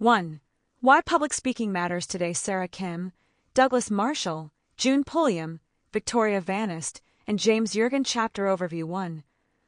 1. Why Public Speaking Matters Today. Sarah Kim, Douglas Marshall, June Pulliam, Victoria Vanist, and James Jurgen. Chapter Overview 1.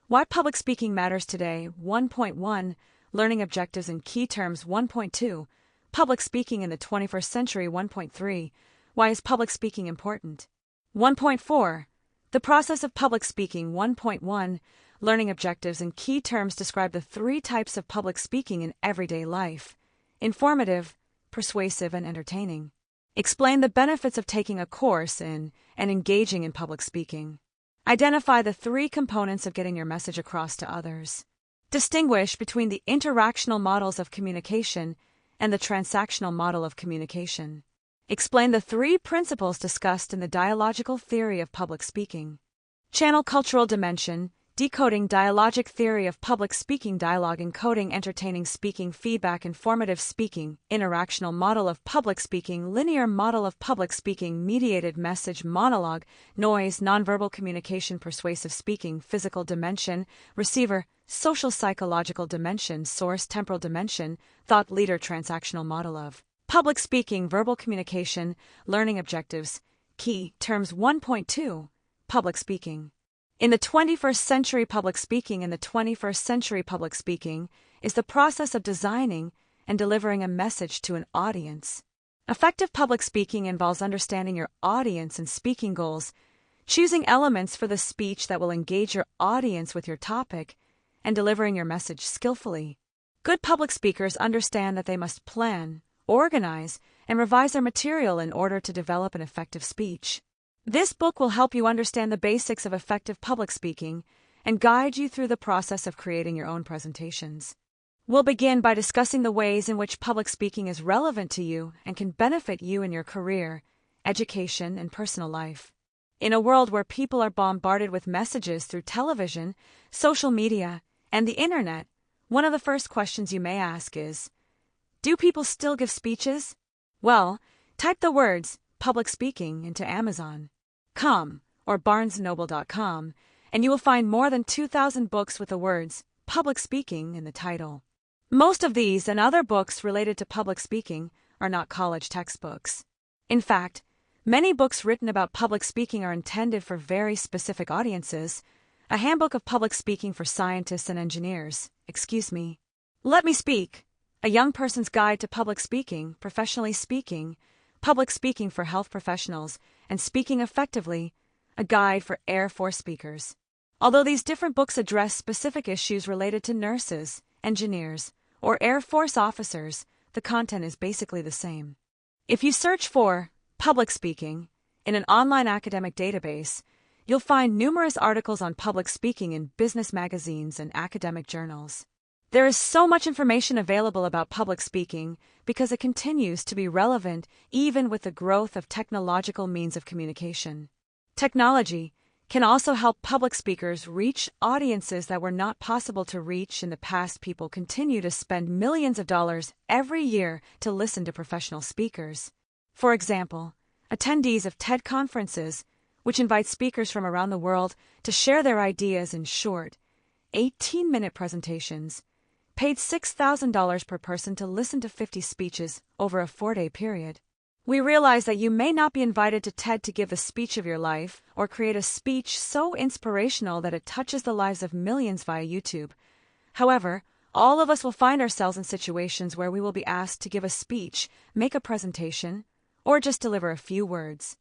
Why Public Speaking Matters Today. 1.1 Learning Objectives and Key Terms. 1.2 Public Speaking in the 21st Century. 1.3 Why is Public Speaking Important? 1.4 The Process of Public Speaking. 1.1 Learning Objectives and Key Terms describe the three types of public speaking in everyday life: informative, persuasive, and entertaining. Explain the benefits of taking a course in and engaging in public speaking. Identify the three components of getting your message across to others. Distinguish between the interactional models of communication and the transactional model of communication. Explain the three principles discussed in the dialogical theory of public speaking. Channel cultural dimension, decoding dialogic theory of public speaking, dialogue encoding, entertaining speaking, feedback, informative speaking, interactional model of public speaking, linear model of public speaking, mediated message, monologue, noise, nonverbal communication, persuasive speaking, physical dimension, receiver, social psychological dimension, source, temporal dimension, thought leader, transactional model of public speaking, verbal communication, learning objectives, key terms. 1.2 Public speaking. In the 21st century, public speaking public speaking is the process of designing and delivering a message to an audience. Effective public speaking involves understanding your audience and speaking goals, choosing elements for the speech that will engage your audience with your topic, and delivering your message skillfully. Good public speakers understand that they must plan, organize, and revise their material in order to develop an effective speech. This book will help you understand the basics of effective public speaking and guide you through the process of creating your own presentations. We'll begin by discussing the ways in which public speaking is relevant to you and can benefit you in your career, education, and personal life. In a world where people are bombarded with messages through television, social media, and the internet, one of the first questions you may ask is, do people still give speeches? Well, type the words public speaking into Amazon.com or BarnesandNoble.com, and you will find more than 2,000 books with the words public speaking in the title. Most of these and other books related to public speaking are not college textbooks. In fact, many books written about public speaking are intended for very specific audiences. A handbook of public speaking for scientists and engineers, Let Me Speak, A Young Person's Guide to Public Speaking, Professionally Speaking, Public Speaking for Health Professionals, and Speaking Effectively, a guide for Air Force speakers. Although these different books address specific issues related to nurses, engineers, or Air Force officers, the content is basically the same. If you search for public speaking in an online academic database, you'll find numerous articles on public speaking in business magazines and academic journals. There is so much information available about public speaking because it continues to be relevant even with the growth of technological means of communication. Technology can also help public speakers reach audiences that were not possible to reach in the past. People continue to spend millions of dollars every year to listen to professional speakers. For example, attendees of TED conferences, which invite speakers from around the world to share their ideas in short, 18-minute presentations, paid $6,000 per person to listen to 50 speeches over a 4-day period. We realize that you may not be invited to TED to give the speech of your life or create a speech so inspirational that it touches the lives of millions via YouTube. However, all of us will find ourselves in situations where we will be asked to give a speech, make a presentation, or just deliver a few words.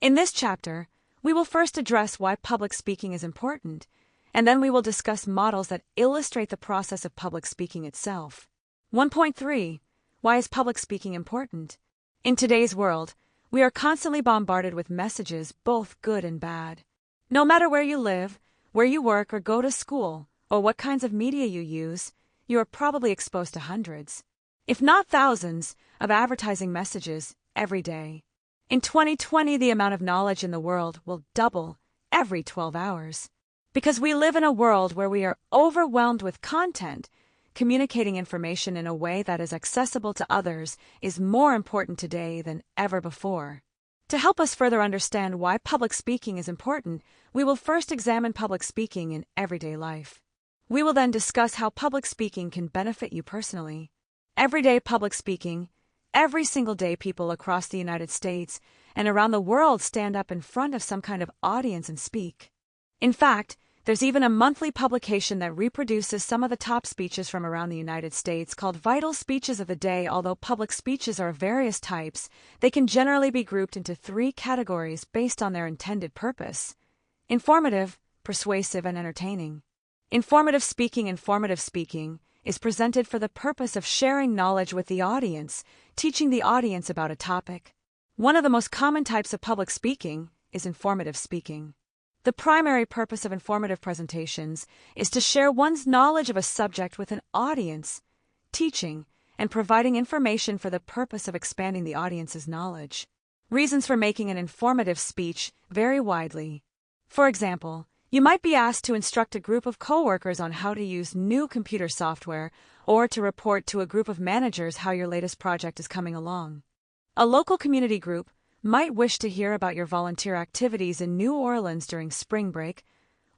In this chapter, we will first address why public speaking is important, and then we will discuss models that illustrate the process of public speaking itself. 1.3 Why is public speaking important? In today's world, we are constantly bombarded with messages, both good and bad. No matter where you live, where you work or go to school, or what kinds of media you use, you are probably exposed to hundreds, if not thousands, of advertising messages every day. In 2020, the amount of knowledge in the world will double every 12 hours. Because we live in a world where we are overwhelmed with content, communicating information in a way that is accessible to others is more important today than ever before. To help us further understand why public speaking is important, we will first examine public speaking in everyday life. We will then discuss how public speaking can benefit you personally. Everyday public speaking. Every single day, people across the United States and around the world stand up in front of some kind of audience and speak. In fact, there's even a monthly publication that reproduces some of the top speeches from around the United States called Vital Speeches of the Day. Although public speeches are of various types, they can generally be grouped into 3 categories based on their intended purpose: informative, persuasive, and entertaining. Informative speaking is presented for the purpose of sharing knowledge with the audience, teaching the audience about a topic. One of the most common types of public speaking is informative speaking. The primary purpose of informative presentations is to share one's knowledge of a subject with an audience, teaching and providing information for the purpose of expanding the audience's knowledge. Reasons for making an informative speech vary widely. For example, you might be asked to instruct a group of coworkers on how to use new computer software, or to report to a group of managers how your latest project is coming along. A local community group might wish to hear about your volunteer activities in New Orleans during spring break,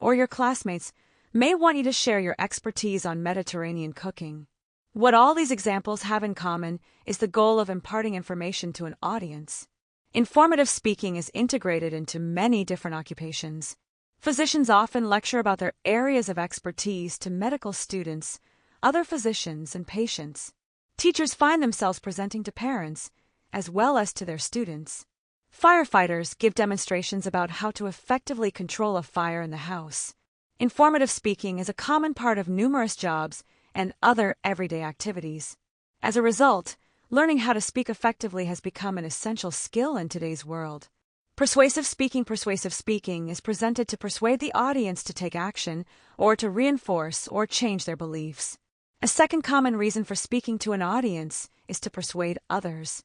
or your classmates may want you to share your expertise on Mediterranean cooking. What all these examples have in common is the goal of imparting information to an audience. Informative speaking is integrated into many different occupations. Physicians often lecture about their areas of expertise to medical students, other physicians, and patients. Teachers find themselves presenting to parents, as well as to their students. Firefighters give demonstrations about how to effectively control a fire in the house. Informative speaking is a common part of numerous jobs and other everyday activities. As a result, learning how to speak effectively has become an essential skill in today's world. Persuasive speaking is presented to persuade the audience to take action or to reinforce or change their beliefs. A second common reason for speaking to an audience is to persuade others.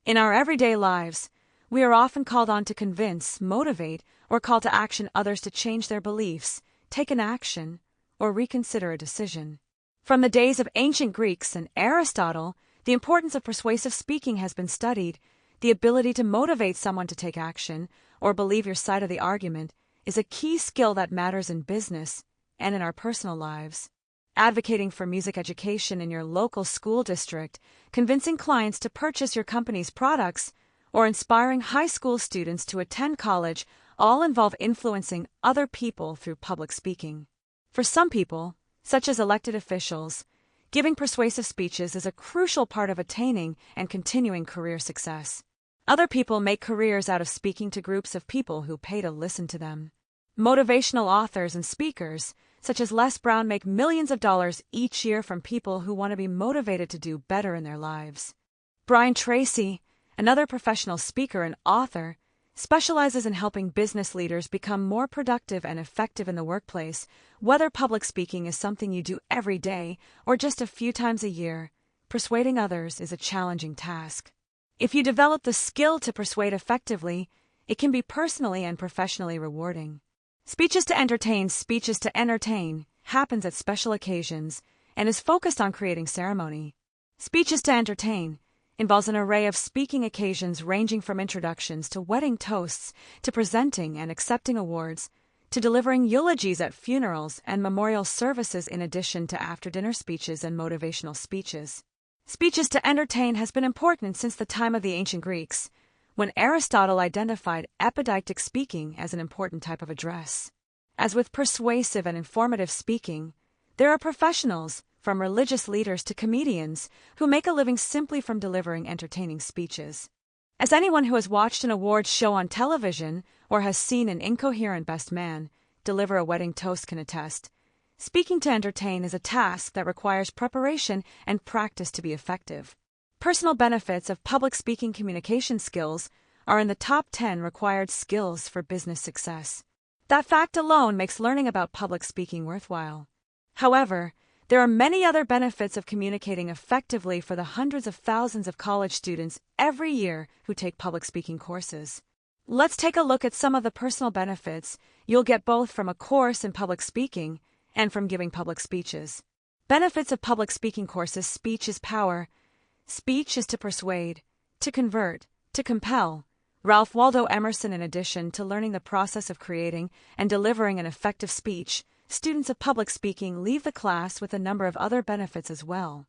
In our everyday lives, we are often called on to convince, motivate, or call to action others to change their beliefs, take an action, or reconsider a decision. From the days of ancient Greeks and Aristotle, the importance of persuasive speaking has been studied. The ability to motivate someone to take action or believe your side of the argument is a key skill that matters in business and in our personal lives. Advocating for music education in your local school district, convincing clients to purchase your company's products, or inspiring high school students to attend college all involve influencing other people through public speaking. For some people, such as elected officials, giving persuasive speeches is a crucial part of attaining and continuing career success. Other people make careers out of speaking to groups of people who pay to listen to them. Motivational authors and speakers, such as Les Brown, make millions of dollars each year from people who want to be motivated to do better in their lives. Brian Tracy, another professional speaker and author, specializes in helping business leaders become more productive and effective in the workplace. Whether public speaking is something you do every day or just a few times a year, persuading others is a challenging task. If you develop the skill to persuade effectively, it can be personally and professionally rewarding. Speeches to entertain happens at special occasions and is focused on creating ceremony. Speeches to entertain involves an array of speaking occasions ranging from introductions to wedding toasts to presenting and accepting awards to delivering eulogies at funerals and memorial services, in addition to after-dinner speeches and motivational speeches. Speeches to entertain has been important since the time of the ancient Greeks, when Aristotle identified epideictic speaking as an important type of address. As with persuasive and informative speaking, there are professionals, from religious leaders to comedians, who make a living simply from delivering entertaining speeches. As anyone who has watched an awards show on television or has seen an incoherent best man deliver a wedding toast can attest, speaking to entertain is a task that requires preparation and practice to be effective. Personal benefits of public speaking communication skills are in the top 10 required skills for business success. That fact alone makes learning about public speaking worthwhile. However, there are many other benefits of communicating effectively for the hundreds of thousands of college students every year who take public speaking courses. Let's take a look at some of the personal benefits you'll get both from a course in public speaking and from giving public speeches. Benefits of public speaking courses: speech is power. Speech is to persuade, to convert, to compel. Ralph Waldo Emerson. In addition to learning the process of creating and delivering an effective speech, students of public speaking leave the class with a number of other benefits as well.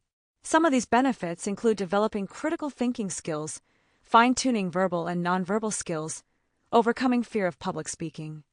Some of these benefits include developing critical thinking skills, fine-tuning verbal and nonverbal skills, overcoming fear of public speaking.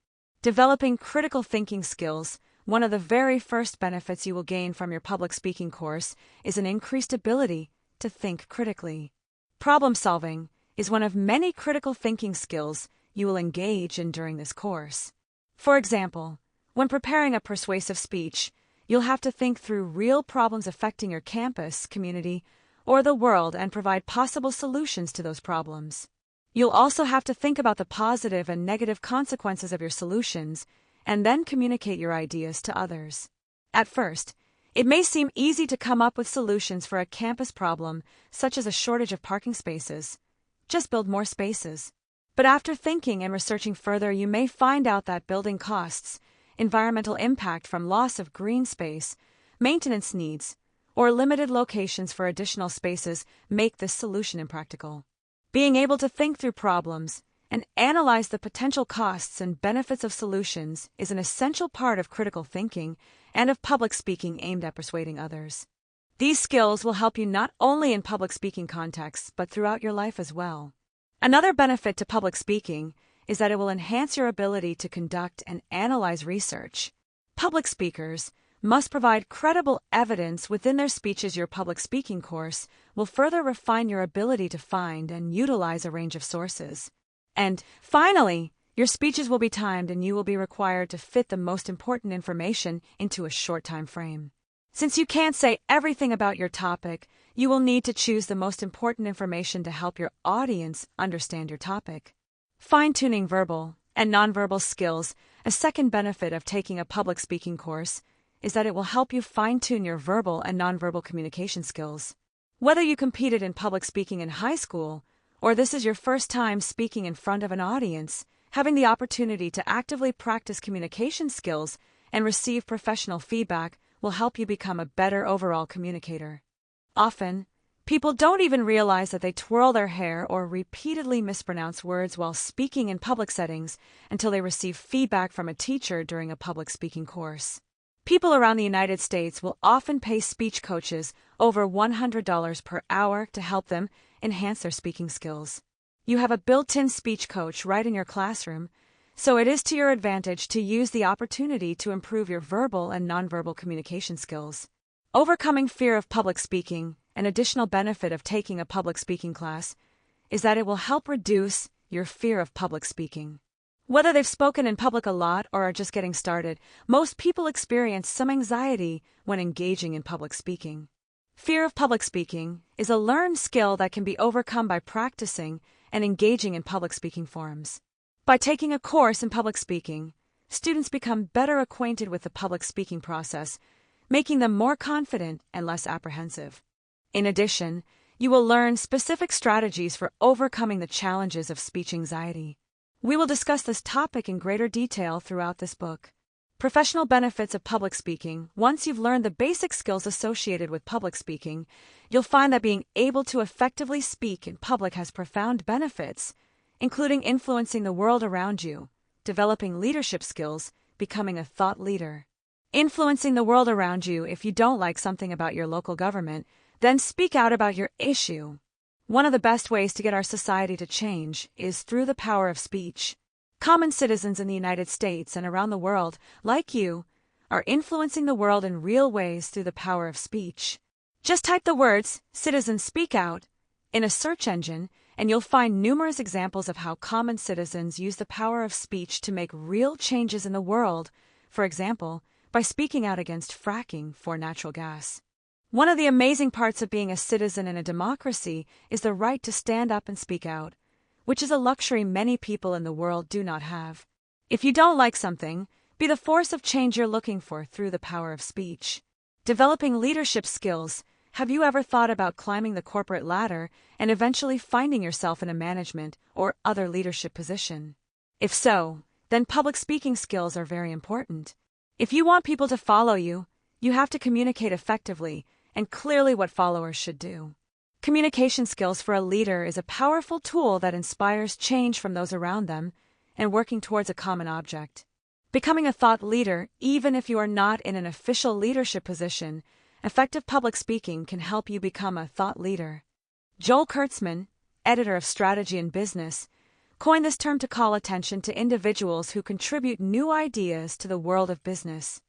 Developing critical thinking skills, one of the very first benefits you will gain from your public speaking course is an increased ability to think critically. Problem solving is one of many critical thinking skills you will engage in during this course. For example, when preparing a persuasive speech, you'll have to think through real problems affecting your campus, community, or the world and provide possible solutions to those problems. You'll also have to think about the positive and negative consequences of your solutions and then communicate your ideas to others. At first, it may seem easy to come up with solutions for a campus problem, such as a shortage of parking spaces. Just build more spaces. But after thinking and researching further, you may find out that building costs, environmental impact from loss of green space, maintenance needs, or limited locations for additional spaces make this solution impractical. Being able to think through problems and analyze the potential costs and benefits of solutions is an essential part of critical thinking and of public speaking aimed at persuading others. These skills will help you not only in public speaking contexts, but throughout your life as well. Another benefit to public speaking is that it will enhance your ability to conduct and analyze research. Public speakers must provide credible evidence within their speeches. Your public speaking course will further refine your ability to find and utilize a range of sources. And finally, your speeches will be timed and you will be required to fit the most important information into a short time frame. Since you can't say everything about your topic, you will need to choose the most important information to help your audience understand your topic. Fine-tuning verbal and nonverbal skills. A second benefit of taking a public speaking course is that it will help you fine-tune your verbal and nonverbal communication skills. Whether you competed in public speaking in high school, or this is your first time speaking in front of an audience, having the opportunity to actively practice communication skills and receive professional feedback will help you become a better overall communicator. Often, people don't even realize that they twirl their hair or repeatedly mispronounce words while speaking in public settings until they receive feedback from a teacher during a public speaking course. People around the United States will often pay speech coaches over $100 per hour to help them enhance their speaking skills. You have a built-in speech coach right in your classroom, so it is to your advantage to use the opportunity to improve your verbal and nonverbal communication skills. Overcoming fear of public speaking. An additional benefit of taking a public speaking class is that it will help reduce your fear of public speaking. Whether they've spoken in public a lot or are just getting started, most people experience some anxiety when engaging in public speaking. Fear of public speaking is a learned skill that can be overcome by practicing and engaging in public speaking forums. By taking a course in public speaking, students become better acquainted with the public speaking process, making them more confident and less apprehensive. In addition, you will learn specific strategies for overcoming the challenges of speech anxiety. We will discuss this topic in greater detail throughout this book. Professional benefits of public speaking. Once you've learned the basic skills associated with public speaking, you'll find that being able to effectively speak in public has profound benefits, including influencing the world around you, developing leadership skills, becoming a thought leader. Influencing the world around you. If you don't like something about your local government, then speak out about your issue. One of the best ways to get our society to change is through the power of speech. Common citizens in the United States and around the world, like you, are influencing the world in real ways through the power of speech. Just type the words, "Citizens Speak Out," in a search engine, and you'll find numerous examples of how common citizens use the power of speech to make real changes in the world, for example, by speaking out against fracking for natural gas. One of the amazing parts of being a citizen in a democracy is the right to stand up and speak out, which is a luxury many people in the world do not have. If you don't like something, be the force of change you're looking for through the power of speech. Developing leadership skills. Have you ever thought about climbing the corporate ladder and eventually finding yourself in a management or other leadership position? If so, then public speaking skills are very important. If you want people to follow you, you have to communicate effectively and clearly what followers should do. Communication skills for a leader is a powerful tool that inspires change from those around them and working towards a common object. Becoming a thought leader, even if you are not in an official leadership position, effective public speaking can help you become a thought leader. Joel Kurtzman, editor of Strategy and Business, coined this term to call attention to individuals who contribute new ideas to the world of business.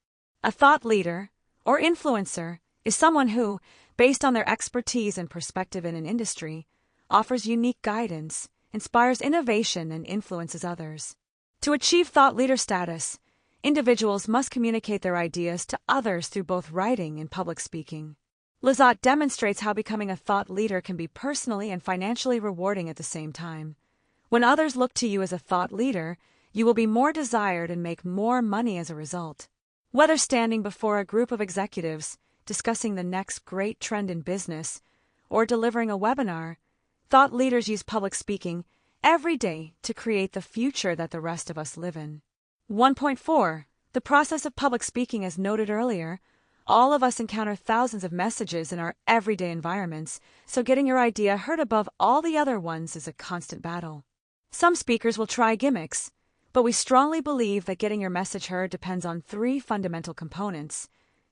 A thought leader, or influencer, is someone who, based on their expertise and perspective in an industry, offers unique guidance, inspires innovation, and influences others. To achieve thought leader status, individuals must communicate their ideas to others through both writing and public speaking. Lizotte demonstrates how becoming a thought leader can be personally and financially rewarding at the same time. When others look to you as a thought leader, you will be more desired and make more money as a result. Whether standing before a group of executives, discussing the next great trend in business, or delivering a webinar, thought leaders use public speaking every day to create the future that the rest of us live in. 1.4. The process of public speaking. As noted earlier, all of us encounter thousands of messages in our everyday environments, so getting your idea heard above all the other ones is a constant battle. Some speakers will try gimmicks, but we strongly believe that getting your message heard depends on three fundamental components: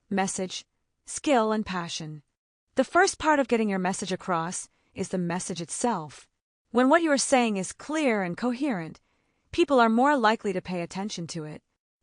message, skill, and passion. The first part of getting your message across is the message itself. When what you are saying is clear and coherent, people are more likely to pay attention to it.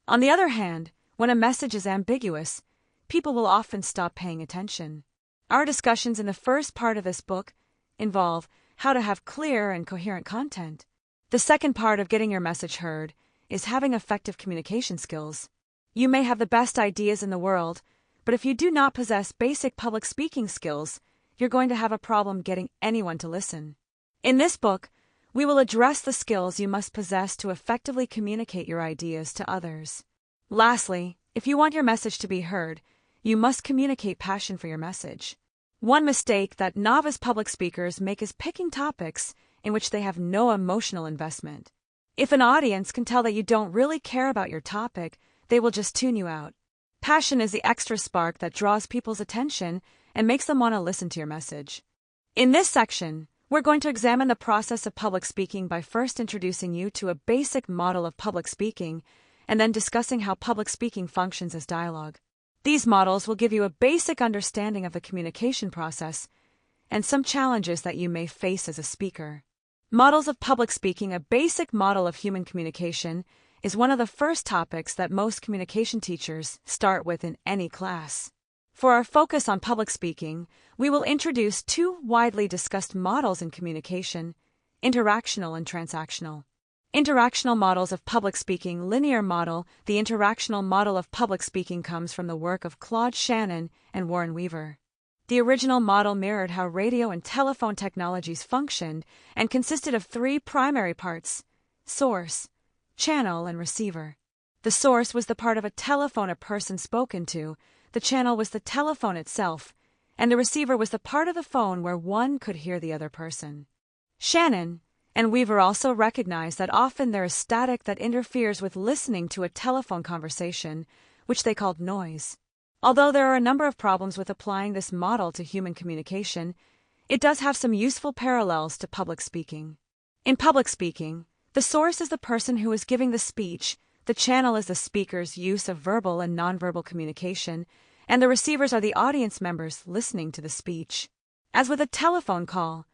On the other hand, when a message is ambiguous, people will often stop paying attention. Our discussions in the first part of this book involve how to have clear and coherent content. The second part of getting your message heard is having effective communication skills. You may have the best ideas in the world, but if you do not possess basic public speaking skills, you're going to have a problem getting anyone to listen. In this book, we will address the skills you must possess to effectively communicate your ideas to others. Lastly, if you want your message to be heard, you must communicate passion for your message. One mistake that novice public speakers make is picking topics in which they have no emotional investment. If an audience can tell that you don't really care about your topic, they will just tune you out. Passion is the extra spark that draws people's attention and makes them want to listen to your message. In this section, we're going to examine the process of public speaking by first introducing you to a basic model of public speaking and then discussing how public speaking functions as dialogue. These models will give you a basic understanding of the communication process and some challenges that you may face as a speaker. Models of public speaking. A basic model of human communication is one of the first topics that most communication teachers start with in any class. For our focus on public speaking, we will introduce two widely discussed models in communication: interactional and transactional. Interactional models of public speaking. Linear model. The interactional model of public speaking comes from the work of Claude Shannon and Warren Weaver. The original model mirrored how radio and telephone technologies functioned and consisted of three primary parts: source, channel, and receiver. The source was the part of a telephone a person spoken to, the channel was the telephone itself, and the receiver was the part of the phone where one could hear the other person. Shannon and Weaver also recognized that often there is static that interferes with listening to a telephone conversation, which they called noise. Although there are a number of problems with applying this model to human communication, it does have some useful parallels to public speaking. In public speaking, the source is the person who is giving the speech, the channel is the speaker's use of verbal and nonverbal communication, and the receivers are the audience members listening to the speech. As with a telephone call,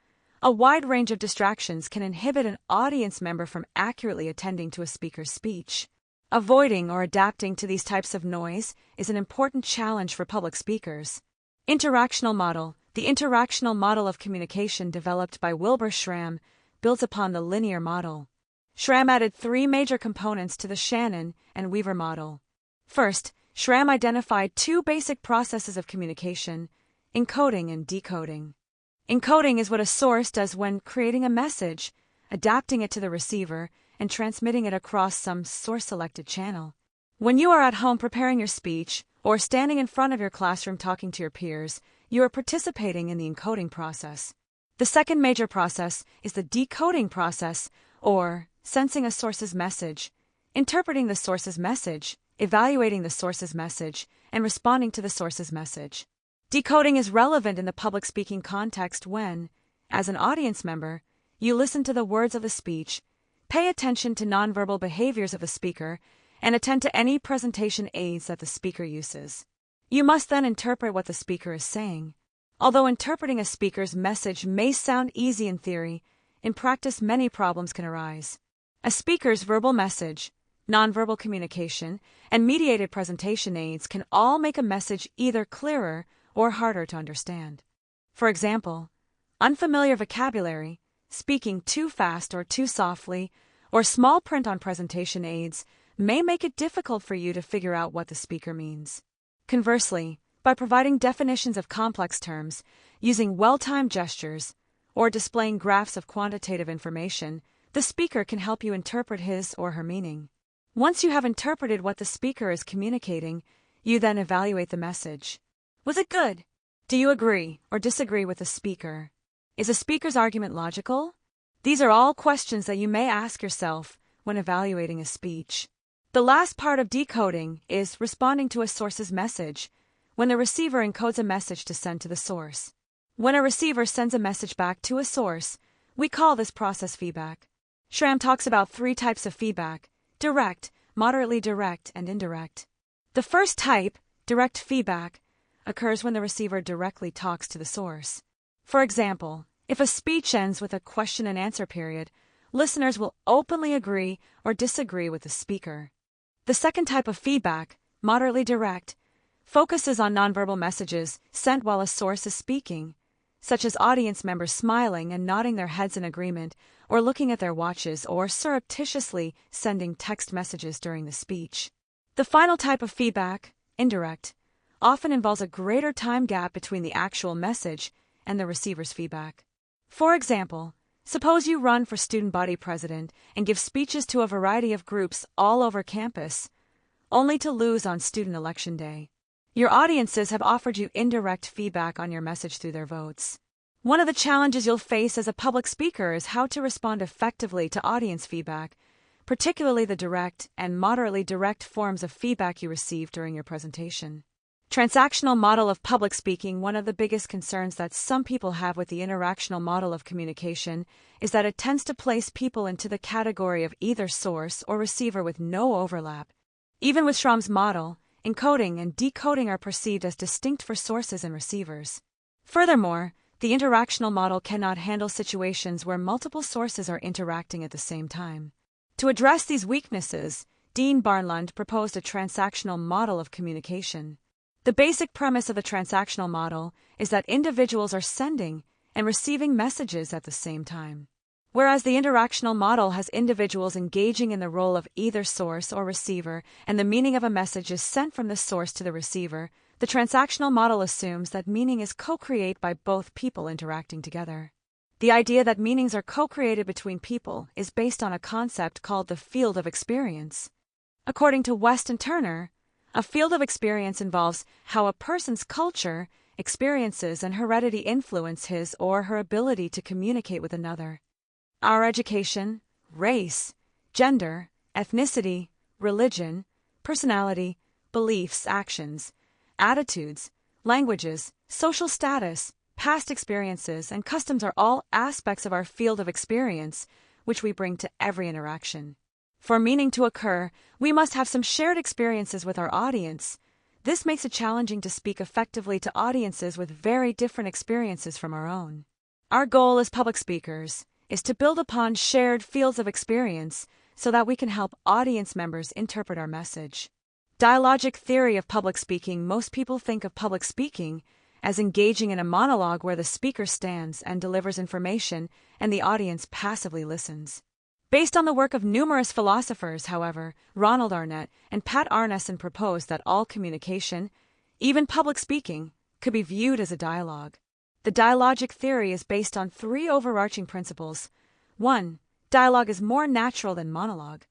a wide range of distractions can inhibit an audience member from accurately attending to a speaker's speech. Avoiding or adapting to these types of noise is an important challenge for public speakers. Interactional model. The interactional model of communication developed by Wilbur Schramm builds upon the linear model. Schramm added three major components to the Shannon and Weaver model. First, Schramm identified two basic processes of communication: encoding and decoding. Encoding is what a source does when creating a message, adapting it to the receiver, and transmitting it across some source-selected channel. When you are at home preparing your speech or standing in front of your classroom talking to your peers, you are participating in the encoding process. The second major process is the decoding process, or sensing a source's message, interpreting the source's message, evaluating the source's message, and responding to the source's message. Decoding is relevant in the public speaking context when, as an audience member, you listen to the words of the speech, pay attention to nonverbal behaviors of the speaker, and attend to any presentation aids that the speaker uses. You must then interpret what the speaker is saying. Although interpreting a speaker's message may sound easy in theory, in practice many problems can arise. A speaker's verbal message, nonverbal communication, and mediated presentation aids can all make a message either clearer or harder to understand. For example, unfamiliar vocabulary, speaking too fast or too softly, or small print on presentation aids may make it difficult for you to figure out what the speaker means. Conversely, by providing definitions of complex terms, using well-timed gestures, or displaying graphs of quantitative information, the speaker can help you interpret his or her meaning. Once you have interpreted what the speaker is communicating, you then evaluate the message. Was it good? Do you agree or disagree with the speaker? Is a speaker's argument logical? These are all questions that you may ask yourself when evaluating a speech. The last part of decoding is responding to a source's message, when the receiver encodes a message to send to the source. When a receiver sends a message back to a source, we call this process feedback. Schramm talks about 3 types of feedback: direct, moderately direct, and indirect. The first type, direct feedback, occurs when the receiver directly talks to the source. For example, if a speech ends with a question and answer period, listeners will openly agree or disagree with the speaker. The second type of feedback, moderately direct, focuses on nonverbal messages sent while a source is speaking, such as audience members smiling and nodding their heads in agreement, or looking at their watches, or surreptitiously sending text messages during the speech. The final type of feedback, indirect, often involves a greater time gap between the actual message and the receiver's feedback. For example, suppose you run for student body president and give speeches to a variety of groups all over campus, only to lose on student election day. Your audiences have offered you indirect feedback on your message through their votes. One of the challenges you'll face as a public speaker is how to respond effectively to audience feedback, particularly the direct and moderately direct forms of feedback you receive during your presentation. Transactional model of public speaking. One of the biggest concerns that some people have with the interactional model of communication is that it tends to place people into the category of either source or receiver with no overlap. Even with Schramm's model, encoding and decoding are perceived as distinct for sources and receivers. Furthermore, the interactional model cannot handle situations where multiple sources are interacting at the same time. To address these weaknesses, Dean Barnlund proposed a transactional model of communication. The basic premise of the transactional model is that individuals are sending and receiving messages at the same time. Whereas the interactional model has individuals engaging in the role of either source or receiver, and the meaning of a message is sent from the source to the receiver, the transactional model assumes that meaning is co-created by both people interacting together. The idea that meanings are co-created between people is based on a concept called the field of experience. According to West and Turner, a field of experience involves how a person's culture, experiences, and heredity influence his or her ability to communicate with another. Our education, race, gender, ethnicity, religion, personality, beliefs, actions, attitudes, languages, social status, past experiences, and customs are all aspects of our field of experience, which we bring to every interaction. For meaning to occur, we must have some shared experiences with our audience. This makes it challenging to speak effectively to audiences with very different experiences from our own. Our goal as public speakers is to build upon shared fields of experience so that we can help audience members interpret our message. Dialogic theory of public speaking. Most people think of public speaking as engaging in a monologue where the speaker stands and delivers information and the audience passively listens. Based on the work of numerous philosophers, however, Ronald Arnett and Pat Arneson proposed that all communication, even public speaking, could be viewed as a dialogue. The dialogic theory is based on 3 overarching principles. 1. Dialogue is more natural than monologue.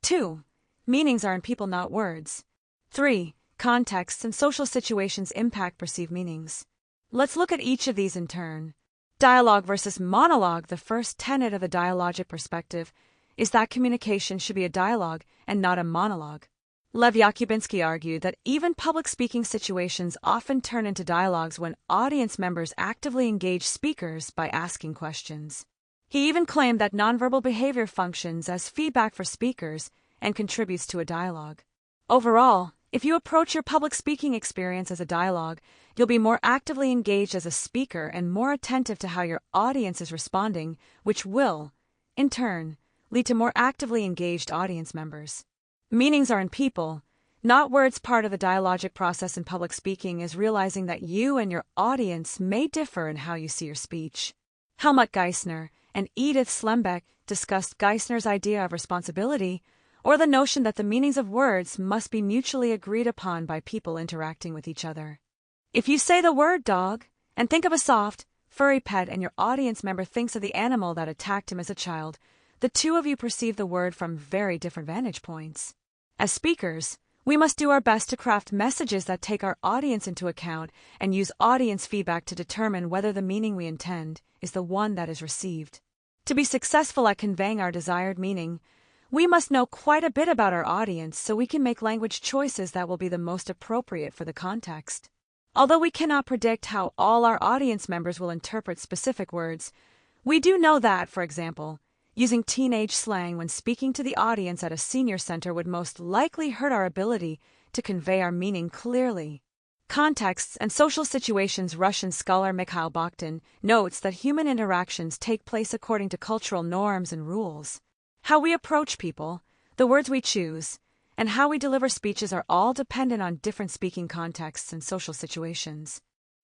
2. Meanings are in people, not words. 3. Contexts and social situations impact perceived meanings. Let's look at each of these in turn. Dialogue versus monologue. The first tenet of the dialogic perspective is that communication should be a dialogue and not a monologue. Lev Yakubinsky argued that even public speaking situations often turn into dialogues when audience members actively engage speakers by asking questions. He even claimed that nonverbal behavior functions as feedback for speakers and contributes to a dialogue. Overall, If you approach your public speaking experience as a dialogue, you'll be more actively engaged as a speaker and more attentive to how your audience is responding, which will, in turn, lead to more actively engaged audience members. Meanings are in people, not words. Part of the dialogic process in public speaking is realizing that you and your audience may differ in how you see your speech. Helmut Geisner and Edith Slembeck discussed Geisner's idea of responsibility, or the notion that the meanings of words must be mutually agreed upon by people interacting with each other. If you say the word dog and think of a soft, furry pet and your audience member thinks of the animal that attacked him as a child, the two of you perceive the word from very different vantage points. As speakers, we must do our best to craft messages that take our audience into account and use audience feedback to determine whether the meaning we intend is the one that is received. To be successful at conveying our desired meaning, we must know quite a bit about our audience so we can make language choices that will be the most appropriate for the context. Although we cannot predict how all our audience members will interpret specific words, we do know that, for example, using teenage slang when speaking to the audience at a senior center would most likely hurt our ability to convey our meaning clearly. Contexts and social situations. Russian scholar Mikhail Bakhtin notes that human interactions take place according to cultural norms and rules. How we approach people, the words we choose, and how we deliver speeches are all dependent on different speaking contexts and social situations.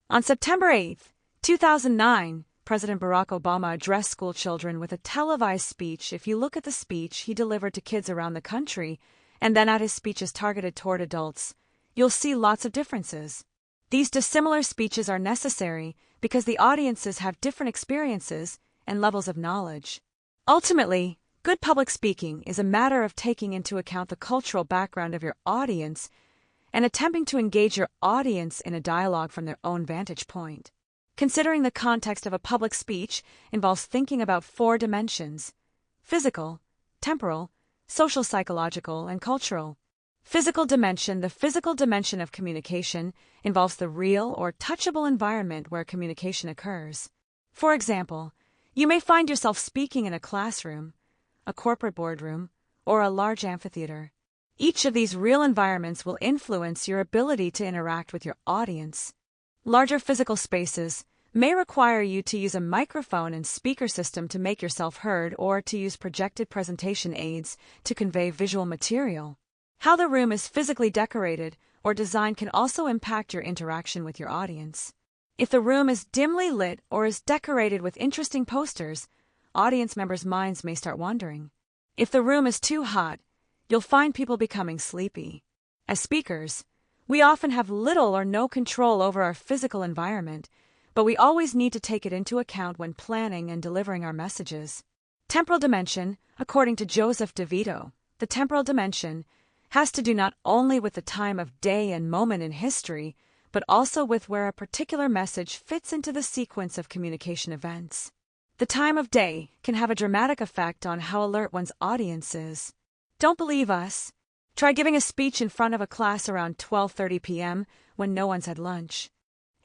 On September 8, 2009, President Barack Obama addressed school children with a televised speech. If you look at the speech he delivered to kids around the country, and then at his speeches targeted toward adults, you'll see lots of differences. These dissimilar speeches are necessary because the audiences have different experiences and levels of knowledge. Ultimately, good public speaking is a matter of taking into account the cultural background of your audience and attempting to engage your audience in a dialogue from their own vantage point. Considering the context of a public speech involves thinking about 4 dimensions: physical, temporal, social, psychological, and cultural. Physical dimension. The physical dimension of communication involves the real or touchable environment where communication occurs. For example, you may find yourself speaking in a classroom, a corporate boardroom, or a large amphitheater. Each of these real environments will influence your ability to interact with your audience. Larger physical spaces may require you to use a microphone and speaker system to make yourself heard or to use projected presentation aids to convey visual material. How the room is physically decorated or designed can also impact your interaction with your audience. If the room is dimly lit or is decorated with interesting posters, audience members' minds may start wandering. If the room is too hot, you'll find people becoming sleepy. As speakers, we often have little or no control over our physical environment, but we always need to take it into account when planning and delivering our messages. Temporal dimension. According to Joseph DeVito, the temporal dimension has to do not only with the time of day and moment in history, but also with where a particular message fits into the sequence of communication events. The time of day can have a dramatic effect on how alert one's audience is. Don't believe us? Try giving a speech in front of a class around 12:30 p.m. when no one's had lunch.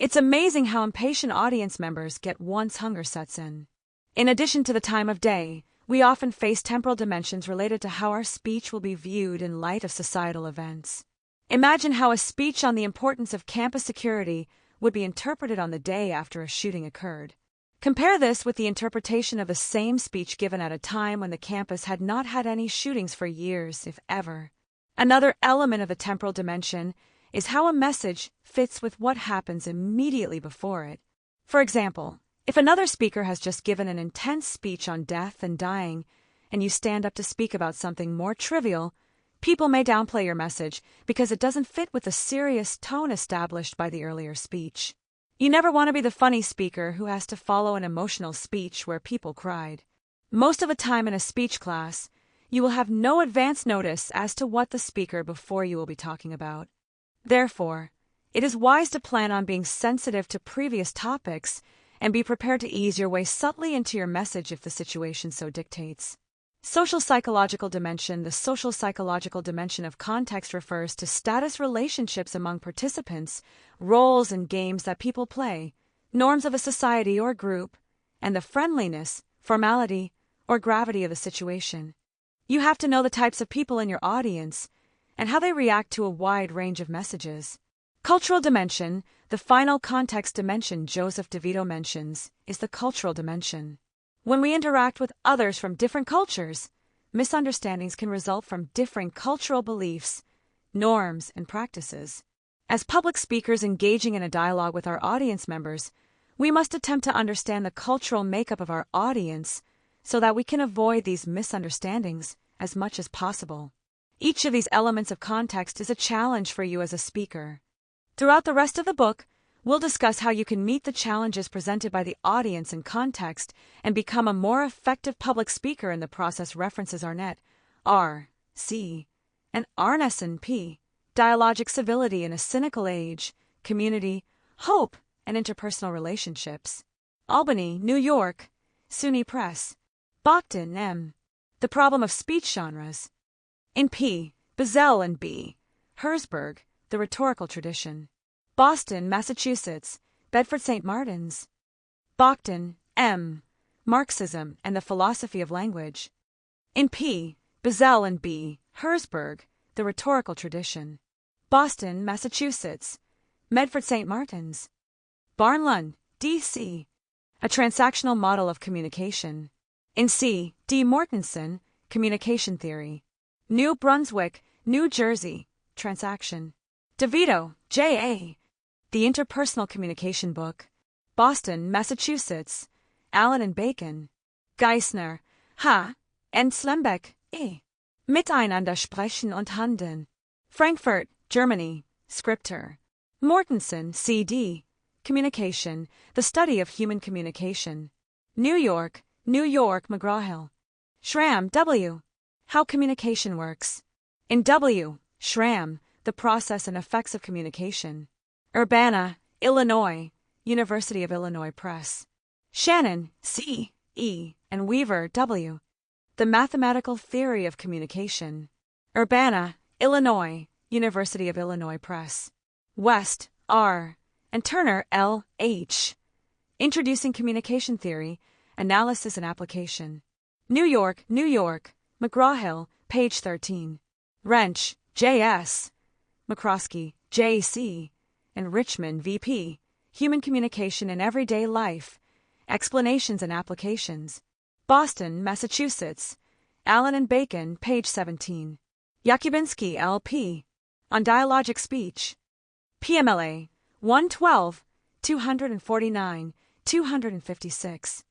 It's amazing how impatient audience members get once hunger sets in. In addition to the time of day, we often face temporal dimensions related to how our speech will be viewed in light of societal events. Imagine how a speech on the importance of campus security would be interpreted on the day after a shooting occurred. Compare this with the interpretation of the same speech given at a time when the campus had not had any shootings for years, if ever. Another element of the temporal dimension is how a message fits with what happens immediately before it. For example, if another speaker has just given an intense speech on death and dying, and you stand up to speak about something more trivial, people may downplay your message because it doesn't fit with the serious tone established by the earlier speech. You never want to be the funny speaker who has to follow an emotional speech where people cried. Most of the time in a speech class, you will have no advance notice as to what the speaker before you will be talking about. Therefore, it is wise to plan on being sensitive to previous topics and be prepared to ease your way subtly into your message if the situation so dictates. Social psychological dimension. The social psychological dimension of context refers to status relationships among participants, roles and games that people play, norms of a society or group, and the friendliness, formality, or gravity of the situation. You have to know the types of people in your audience and how they react to a wide range of messages. Cultural dimension, the final context dimension Joseph DeVito mentions, is the cultural dimension. When we interact with others from different cultures, misunderstandings can result from differing cultural beliefs, norms, and practices. As public speakers engaging in a dialogue with our audience members, we must attempt to understand the cultural makeup of our audience so that we can avoid these misunderstandings as much as possible. Each of these elements of context is a challenge for you as a speaker. Throughout the rest of the book, we'll discuss how you can meet the challenges presented by the audience and context and become a more effective public speaker in the process. References Arnett, R. C. and Arneson, P. Dialogic Civility in a Cynical Age, Community, Hope, and Interpersonal Relationships. Albany, New York, SUNY Press. Bogdan, M. The Problem of Speech Genres. In P. Bazell and B. Herzberg, The Rhetorical Tradition. Boston, Massachusetts, Bedford St. Martin's. Bogdan, M. Marxism and the Philosophy of Language. In P. Bazell and B. Herzberg, The Rhetorical Tradition. Boston, Massachusetts, Medford St. Martin's. Barnlund, D.C. A Transactional Model of Communication. In C. D. Mortensen, Communication Theory. New Brunswick, New Jersey, Transaction. DeVito, J.A. The Interpersonal Communication Book. Boston, Massachusetts, Allen and Bacon. Geisner, H. and Slembeck, E. Miteinander sprechen und handeln. Frankfurt, Germany, Scripter. Mortensen, C.D. Communication, The Study of Human Communication. New York, McGraw-Hill. Schramm, W. How Communication Works. In W. Schramm, The Process and Effects of Communication. Urbana, Illinois, University of Illinois Press. Shannon, C. E. and Weaver, W. The Mathematical Theory of Communication. Urbana, Illinois, University of Illinois Press. West, R. and Turner, L. H. Introducing Communication Theory, Analysis and Application. New York, McGraw-Hill, page 13. Wrench, J.S. McCroskey, J.C. and Richmond, V.P. Human Communication in Everyday Life, Explanations and Applications. Boston, Massachusetts, Allen and Bacon, page 17. Yakubinsky, L.P. On Dialogic Speech. PMLA 112, 249, 256.